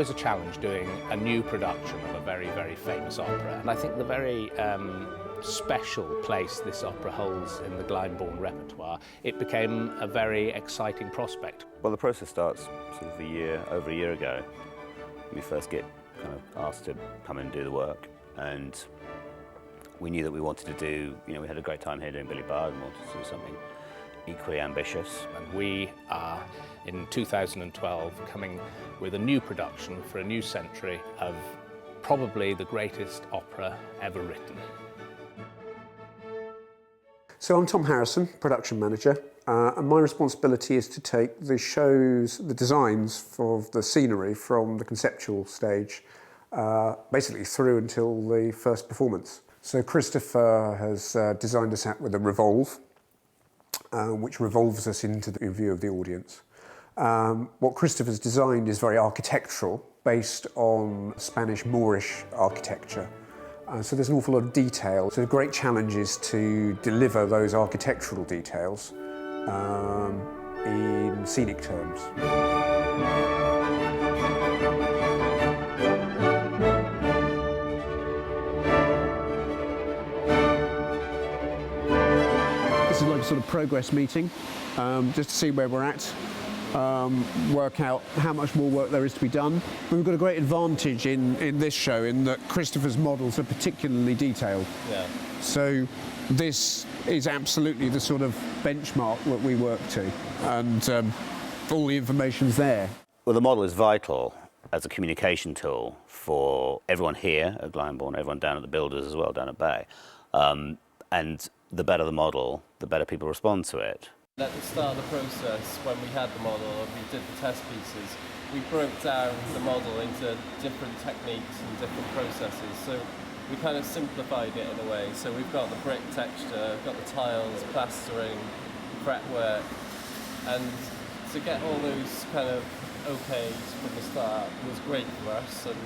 always a challenge doing a new production of a very, very famous opera. And I think the very special place this opera holds in the Glyndebourne repertoire, it became a very exciting prospect. Well, the process starts sort of over a year ago. We first get kind of asked to come in and do the work, and we knew that we wanted to do, we had a great time here doing Glyndebourne and wanted to do something equally ambitious. And we are, in 2012, coming with a new production for a new century of probably the greatest opera ever written. So I'm Tom Harrison, production manager, and my responsibility is to take the designs for the scenery from the conceptual stage, basically through until the first performance. So Christopher has designed us out with a revolve, which revolves us into the view of the audience. What Christopher's designed is very architectural, based on Spanish Moorish architecture. So there's an awful lot of detail. So the great challenge is to deliver those architectural details in scenic terms. This is like a sort of progress meeting, just to see where we're at. Work out how much more work there is to be done. We've got a great advantage in this show in that Christopher's models are particularly detailed. Yeah. So this is absolutely the sort of benchmark that we work to, and all the information's there. Well, the model is vital as a communication tool for everyone here at Glyndebourne, everyone down at the builders as well, down at Bay. And the better the model, the better people respond to it. At the start of the process, when we had the model and we did the test pieces, we broke down the model into different techniques and different processes. So we kind of simplified it in a way. So we've got the brick texture, got the tiles, plastering, fretwork, and to get all those kind of okays from the start was great for us, and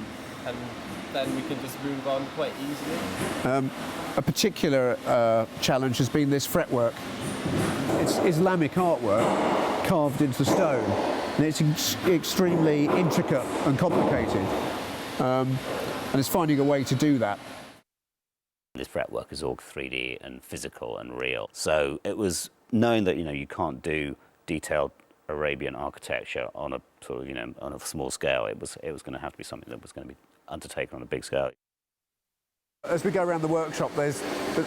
then we can just move on quite easily. A particular challenge has been this fretwork. It's Islamic artwork carved into stone, and it's extremely intricate and complicated, and it's finding a way to do that. This fretwork is all 3D and physical and real. So it was knowing that you can't do detailed Arabian architecture on a sort of on a small scale. It was going to have to be something that was going to be undertaken on a big scale. As we go around the workshop, there's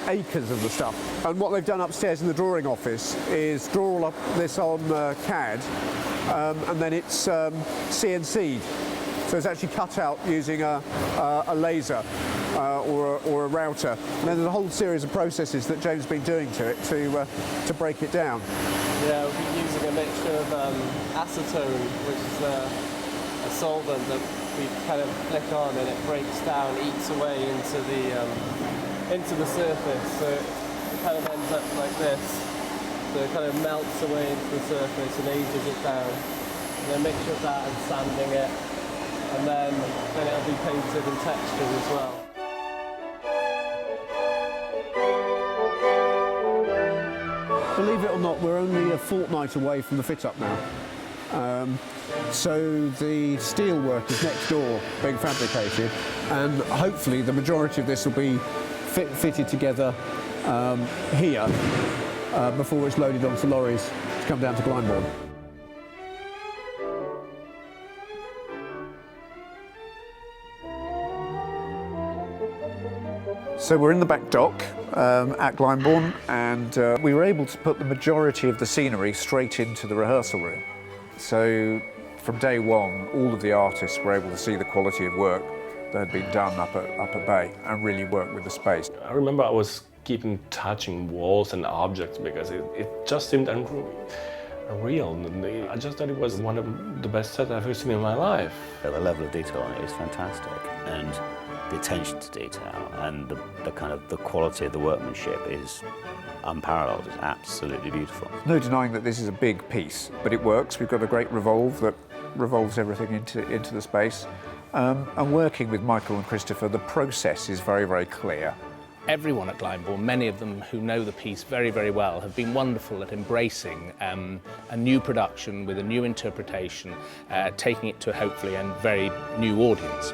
acres of the stuff, and what they've done upstairs in the drawing office is draw all up this on CAD, and then it's CNC'd. So it's actually cut out using a laser or a router, and then there's a whole series of processes that James has been doing to it to break it down. Yeah, we've been using a mixture of acetone, which is a solvent that we kind of flick on and it breaks down, eats away into the surface. So it kind of ends up like this. So it kind of melts away into the surface and ages it down. And a mixture of that and sanding it, and then it'll be painted and textured as well. Believe it or not, we're only a fortnight away from the fit-up now. So the steel work is next door being fabricated, and hopefully the majority of this will be fitted together here before it's loaded onto lorries to come down to Glyndebourne. So we're in the back dock at Glyndebourne, and we were able to put the majority of the scenery straight into the rehearsal room. So from day one, all of the artists were able to see the quality of work that had been done up at Bay and really work with the space. I remember I was keeping touching walls and objects because it just seemed unreal. I just thought it was one of the best sets I've ever seen in my life. The level of detail on it is fantastic, and the attention to detail and the quality of the workmanship is unparalleled. It's absolutely beautiful. No denying that this is a big piece, but it works. We've got a great revolve that revolves everything into the space. And working with Michael and Christopher, the process is very, very clear. Everyone at Glyndebourne, many of them who know the piece very, very well, have been wonderful at embracing a new production with a new interpretation, taking it to hopefully a very new audience.